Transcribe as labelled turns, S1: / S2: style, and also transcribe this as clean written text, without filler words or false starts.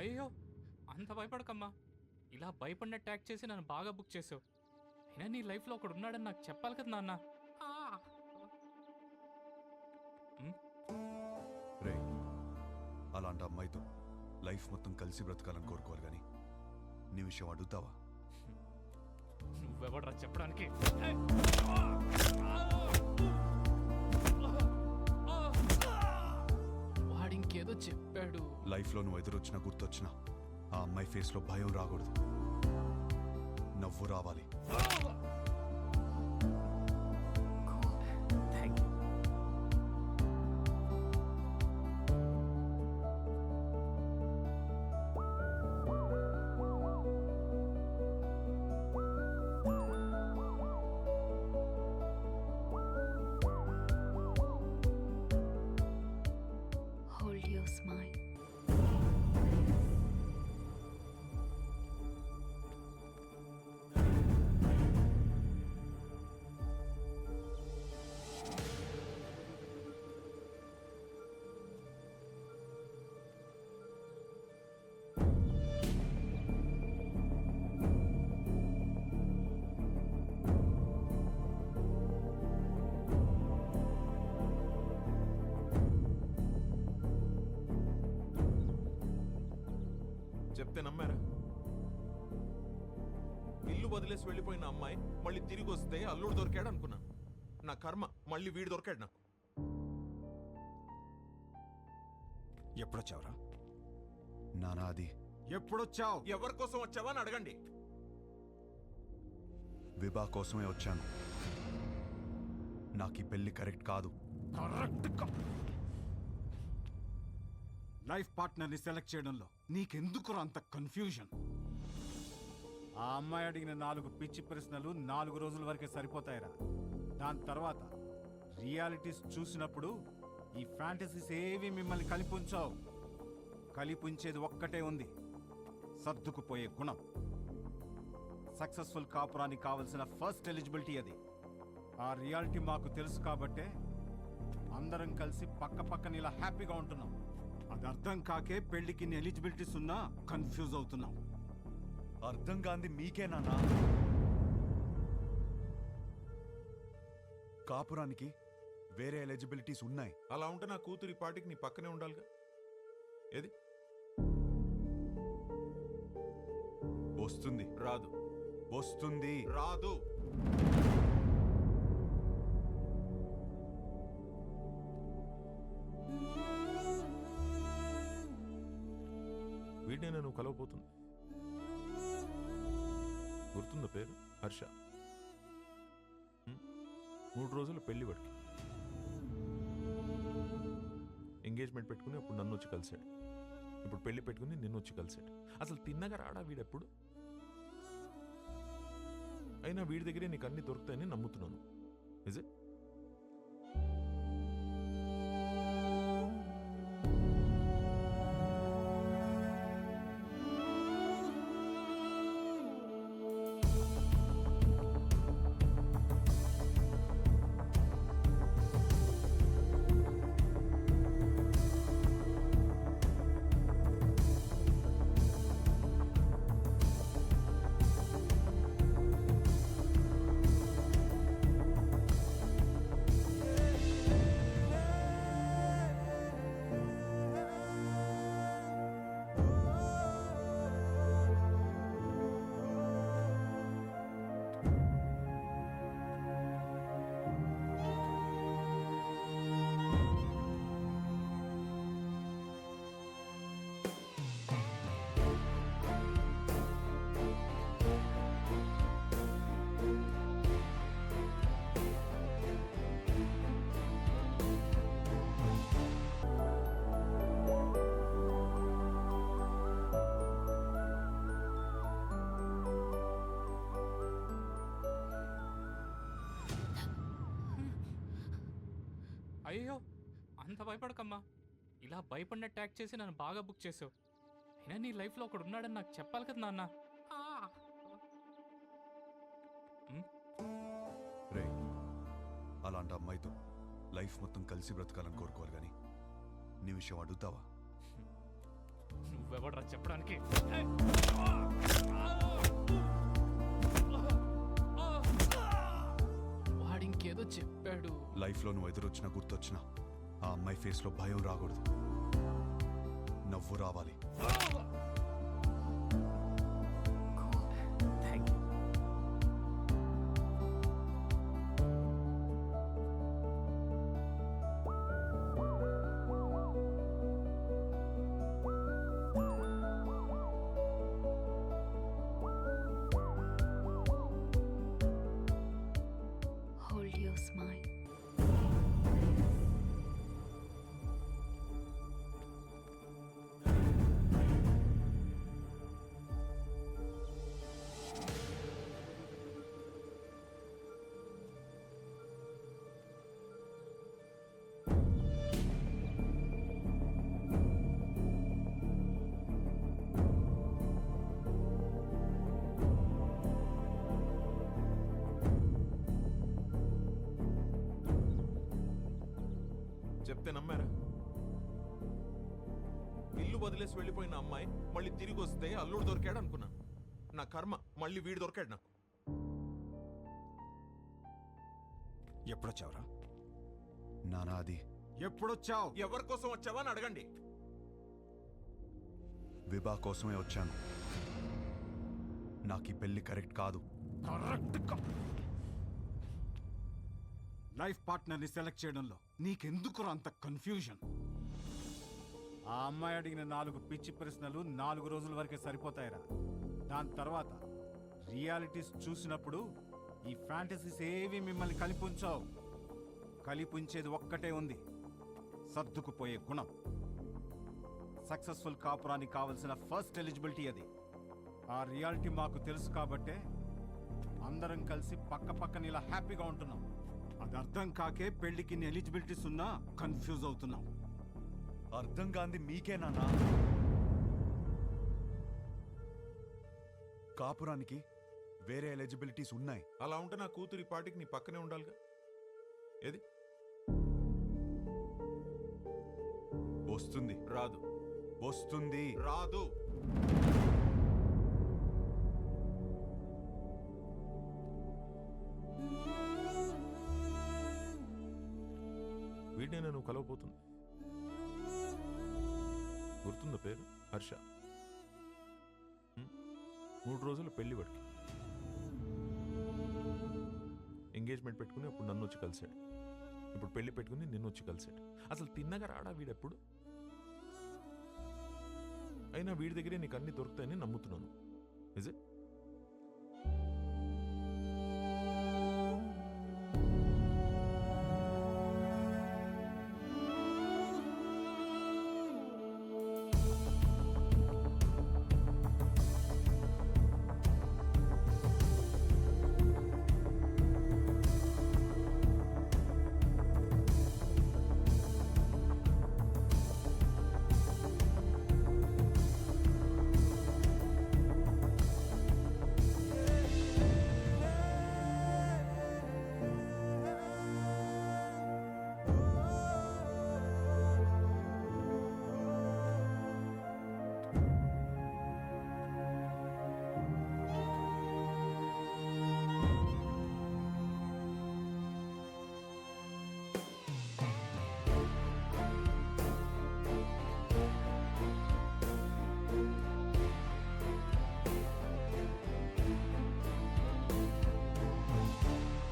S1: అయ్యో! అంత భయపడకమ్మా. ఇలా భయపడినట్టు యాక్ట్ చేసి నన్ను బాగా బుక్ చేసావు. అయినా నీ లైఫ్‌లో ఒకడున్నాడని నాకు చెప్పాలి కదా నాన్న. ఆ! హ్మ్.
S2: రే, అలాంటి అమ్మాయితో లైఫ్ మొత్తం కలిసి బ్రతకాలని కోరుకోవాలి కానీ నీ విషయం అడుగుతావా?
S1: నువ్వెవడ్రా చెప్పడానికి? వాడింకేదో చెప్పాడు.
S2: లైఫ్లో నువ్వు ఎదురొచ్చినా గుర్తొచ్చినా ఆ అమ్మాయి ఫేస్లో భయం రాకూడదు, నవ్వు రావాలి.
S1: Thank you.
S3: Hold your smile.
S4: చెప్తే నమ్మారా? ఇల్లు వదిలేసి వెళ్ళిపోయిన అమ్మాయి మళ్ళీ తిరిగి వస్తే అల్లుడు దొరికాడు అనుకున్నాను. నా కర్మ, మళ్ళీ వీడు దొరికాడు నాకు.
S5: ఎప్పుడొచ్చావురా?
S2: నానా అది
S5: ఎప్పుడొచ్చావు?
S4: ఎవరి కోసం వచ్చావా అని అడగండి.
S2: విభా కోసమే వచ్చాను. నాకు ఈ పెళ్లి కరెక్ట్ కాదు.
S5: లైఫ్ పార్ట్నర్ని సెలెక్ట్ చేయడంలో నీకెందుకురా అంత కన్ఫ్యూజన్? ఆ అమ్మాయి అడిగిన 4 పిచ్చి ప్రశ్నలు 4 రోజుల వరకే సరిపోతాయిరా. దాని తర్వాత రియాలిటీస్ చూసినప్పుడు ఈ ఫ్యాంటసీస్ ఏవి మిమ్మల్ని కలిపుంచావు. కలిపుంచేది ఒక్కటే ఉంది, సర్దుకుపోయే గుణం. సక్సెస్ఫుల్ కాపురానికి కావలసిన ఫస్ట్ ఎలిజిబిలిటీ అది. ఆ రియాలిటీ మాకు తెలుసు కాబట్టే అందరం కలిసి పక్క పక్కన ఇలా హ్యాపీగా ఉంటున్నాం. అది అర్థం కాకే పెళ్లికి ఎలిజిబిలిటీస్ ఉన్నా కన్ఫ్యూజ్ అవుతున్నాం.
S2: అర్థం కాంది మీకే నాన్నా. కాపురానికి వేరే ఎలిజిబిలిటీస్ ఉన్నాయి.
S4: అలా ఉంటే నా కూతురి పాటికి నీ పక్కనే ఉండాలిగా. ఏది
S2: వస్తుంది
S4: రాదు,
S2: వస్తుంది
S4: రాదు. వీడినే నువ్వు కలవబోతుంది. గుర్తుందా పేరు? హర్ష. 3 రోజులు పెళ్లి వాడికి. ఎంగేజ్మెంట్ పెట్టుకుని అప్పుడు నన్ను వచ్చి కలిశాడు. ఇప్పుడు పెళ్లి పెట్టుకుని నిన్ను వచ్చి కలిశాడు. అసలు తిన్నగా రాడా వీడెప్పుడు? అయినా వీడి దగ్గరే నీకు అన్ని దొరుకుతాయని నమ్ముతున్నాను. Is it?
S1: అయ్యో! అంత భయపడకమ్మా. ఇలా భయపడినట్టు యాక్ట్ చేసి నన్ను బాగా బుక్ చేసావు. అయినా నీ లైఫ్‌లో ఒకడున్నాడని నాకు చెప్పాలి కదా నాన్న. హ్మ్.
S2: రే, అలాంటి అమ్మాయితో లైఫ్ మొత్తం కలిసి బ్రతకాలని కోరుకోవాలి కానీ నీ విషయం అడుగుతావా?
S1: నువ్వెవడరా చెప్పడానికి? వాడింకేదో చెప్పాడు.
S2: లైఫ్లో నువ్వు ఎదురొచ్చినా గుర్తొచ్చినా ఆ అమ్మాయి ఫేస్లో భయం రాకూడదు, నవ్వు రావాలి.
S1: Thank you.
S3: Hold your smile.
S4: చెప్తే నమ్మారా? ఇల్లు వదిలేసి వెళ్ళిపోయిన అమ్మాయి మళ్ళీ తిరిగి వస్తే అల్లుడు దొరికాడు అనుకున్నాను. నా కర్మ, మళ్ళీ వీడు దొరికాడు నాకు.
S5: ఎప్పుడొచ్చావురా?
S2: నానా అది
S5: ఎప్పుడొచ్చావు?
S4: ఎవరి కోసం వచ్చావా అని అడగండి.
S2: విభా కోసమే వచ్చాను. నాకు ఈ పెళ్లి కరెక్ట్ కాదు.
S5: లైఫ్ పార్ట్నర్ని సెలెక్ట్ చేయడంలో నీకెందుకురా అంత కన్ఫ్యూజన్? ఆ అమ్మాయి అడిగిన 4 పిచ్చి ప్రశ్నలు 4 రోజుల వరకే సరిపోతాయిరా. దాని తర్వాత రియాలిటీస్ చూసినప్పుడు ఈ ఫ్యాంటసీస్ ఏవి మిమ్మల్ని కలిపుంచావు. కలిపుంచేది ఒక్కటే ఉంది, సర్దుకుపోయే గుణం. సక్సెస్ఫుల్ కాపురానికి కావలసిన ఫస్ట్ ఎలిజిబిలిటీ అది. ఆ రియాలిటీ మాకు తెలుసు కాబట్టే అందరం కలిసి పక్క పక్కన ఇలా హ్యాపీగా ఉంటున్నాం. అది అర్థం కాకే పెళ్లికి ఎలిజిబిలిటీస్ ఉన్నా కన్ఫ్యూజ్ అవుతున్నాం.
S2: అర్థం కాంది మీకే నాన్నా. కాపురానికి వేరే ఎలిజిబిలిటీస్ ఉన్నాయి.
S4: అలా ఉంటే నా కూతురి పాటికి నీ పక్కనే ఉండాలిగా. ఏది
S2: వస్తుంది
S4: రాదు?
S2: వస్తుంది
S4: రాదు. వీడినే నువ్వు కలవబోతుంది. గుర్తుందా పేరు? హర్ష. 3 రోజులు పెళ్లి వాడికి. ఎంగేజ్మెంట్ పెట్టుకుని అప్పుడు నన్ను వచ్చి కలిశాడు. ఇప్పుడు పెళ్లి పెట్టుకుని నిన్ను వచ్చి కలిశాడు. అసలు తిన్నగా రాడా వీడెప్పుడు? అయినా వీడి దగ్గరే నీకు అన్ని దొరుకుతాయని నమ్ముతున్నాను. Is it?